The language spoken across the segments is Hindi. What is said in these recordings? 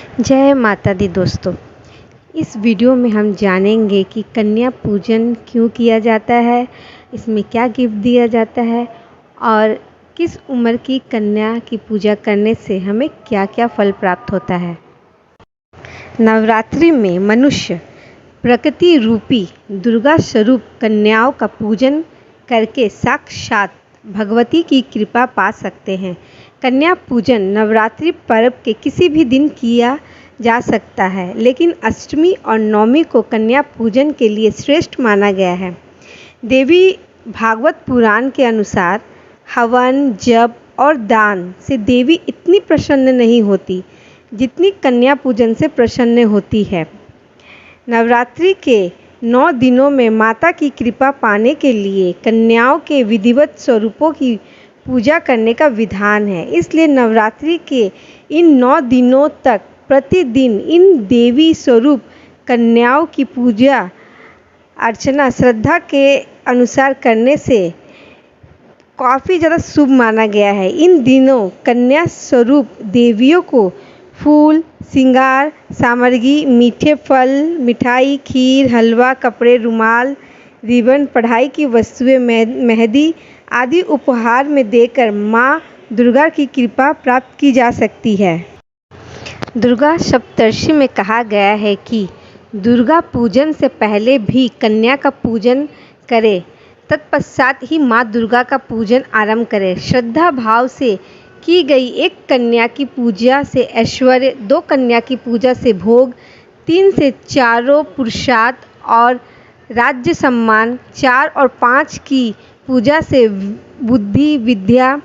जय माता दी दोस्तों। इस वीडियो में हम जानेंगे कि कन्या पूजन क्यों किया जाता है, इसमें क्या गिफ्ट दिया जाता है और किस उम्र की कन्या की पूजा करने से हमें क्या क्या फल प्राप्त होता है। नवरात्रि में मनुष्य प्रकृति रूपी दुर्गा स्वरूप कन्याओं का पूजन करके साक्षात भगवती की कृपा पा सकते हैं। कन्या पूजन नवरात्रि पर्व के किसी भी दिन किया जा सकता है, लेकिन अष्टमी और नवमी को कन्या पूजन के लिए श्रेष्ठ माना गया है। देवी भागवत पुराण के अनुसार हवन, जप और दान से देवी इतनी प्रसन्न नहीं होती जितनी कन्या पूजन से प्रसन्न होती है। नवरात्रि के 9 दिनों में माता की कृपा पाने के लिए कन्याओं के विधिवत स्वरूपों की पूजा करने का विधान है। इसलिए नवरात्रि के इन 9 दिनों तक प्रतिदिन इन देवी स्वरूप कन्याओं की पूजा अर्चना श्रद्धा के अनुसार करने से काफ़ी ज़्यादा शुभ माना गया है। इन दिनों कन्या स्वरूप देवियों को फूल, श्रृंगार सामग्री, मीठे फल, मिठाई, खीर, हलवा, कपड़े, रुमाल, रिबन, पढ़ाई की वस्तुएं, मेहंदी आदि उपहार में देकर माँ दुर्गा की कृपा प्राप्त की जा सकती है। दुर्गा सप्तर्षि में कहा गया है कि दुर्गा पूजन से पहले भी कन्या का पूजन करें, तत्पश्चात ही माँ दुर्गा का पूजन आरंभ करें। श्रद्धा भाव से की गई एक कन्या की पूजा से ऐश्वर्य, 2 कन्या की पूजा से भोग, 3 से 4 पुरुषार्थ और राज्य सम्मान, 4 और 5 की पूजा से बुद्धि विद्या,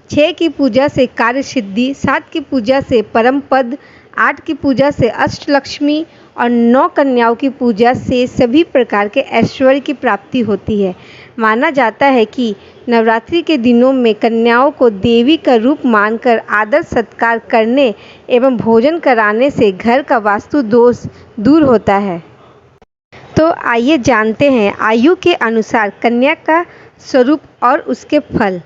6 की पूजा से कार्य सिद्धि, 7 की पूजा से परम पद, 8 की पूजा से अष्टलक्ष्मी और 9 कन्याओं की पूजा से सभी प्रकार के ऐश्वर्य की प्राप्ति होती है। माना जाता है कि नवरात्रि के दिनों में कन्याओं को देवी का रूप मानकर आदर सत्कार करने एवं भोजन कराने से घर का वास्तु दोष दूर होता है। तो आइए जानते हैं आयु के अनुसार कन्या का स्वरूप और उसके फल।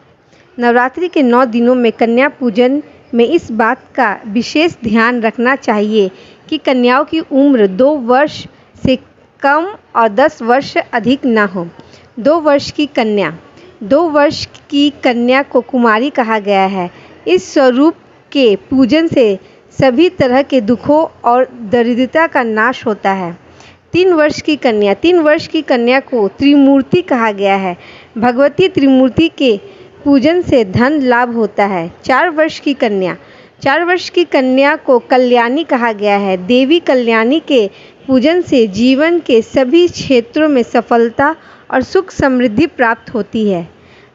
नवरात्रि के 9 दिनों में कन्या पूजन में इस बात का विशेष ध्यान रखना चाहिए कि कन्याओं की उम्र 2 वर्ष से कम और 10 वर्ष अधिक न हो। 2 वर्ष की कन्या 2 वर्ष की कन्या को कुमारी कहा गया है। इस स्वरूप के पूजन से सभी तरह के दुखों और दरिद्रता का नाश होता है। 3 वर्ष की कन्या 3 वर्ष की कन्या को त्रिमूर्ति कहा गया है। भगवती त्रिमूर्ति के पूजन से धन लाभ होता है। 4 वर्ष की कन्या 4 वर्ष की कन्या को कल्याणी कहा गया है। देवी कल्याणी के पूजन से जीवन के सभी क्षेत्रों में सफलता और सुख समृद्धि प्राप्त होती है।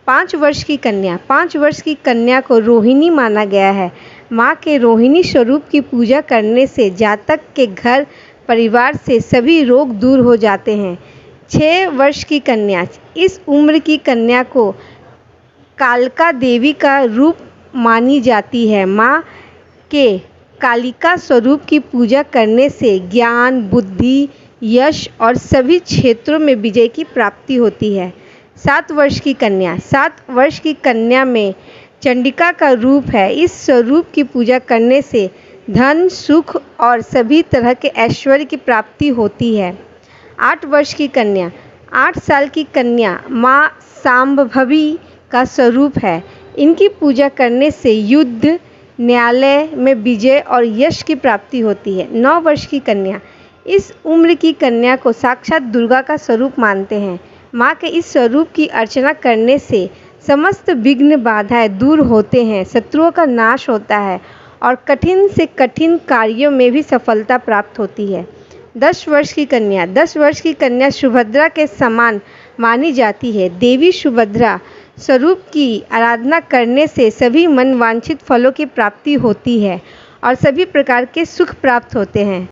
5 वर्ष की कन्या 5 वर्ष की कन्या को रोहिणी माना गया है। माँ के रोहिणी स्वरूप की पूजा करने से जातक के घर परिवार से सभी रोग दूर हो जाते हैं। 6 वर्ष की कन्या इस उम्र की कन्या को कालिका देवी का रूप मानी जाती है। माँ के कालिका स्वरूप की पूजा करने से ज्ञान, बुद्धि, यश और सभी क्षेत्रों में विजय की प्राप्ति होती है। 7 वर्ष की कन्या 7 वर्ष की कन्या में चंडिका का रूप है। इस स्वरूप की पूजा करने से धन, सुख और सभी तरह के ऐश्वर्य की प्राप्ति होती है। 8 वर्ष की कन्या 8 साल की कन्या माँ शांभवी का स्वरूप है। इनकी पूजा करने से युद्ध, न्यायालय में विजय और यश की प्राप्ति होती है। 9 वर्ष की कन्या इस उम्र की कन्या को साक्षात दुर्गा का स्वरूप मानते हैं। माँ के इस स्वरूप की अर्चना करने से समस्त विघ्न बाधाएं दूर होते हैं, शत्रुओं का नाश होता है और कठिन से कठिन कार्यों में भी सफलता प्राप्त होती है। 10 वर्ष की कन्या 10 वर्ष की कन्या सुभद्रा के समान मानी जाती है। देवी सुभद्रा स्वरूप की आराधना करने से सभी मन वांछित फलों की प्राप्ति होती है और सभी प्रकार के सुख प्राप्त होते हैं।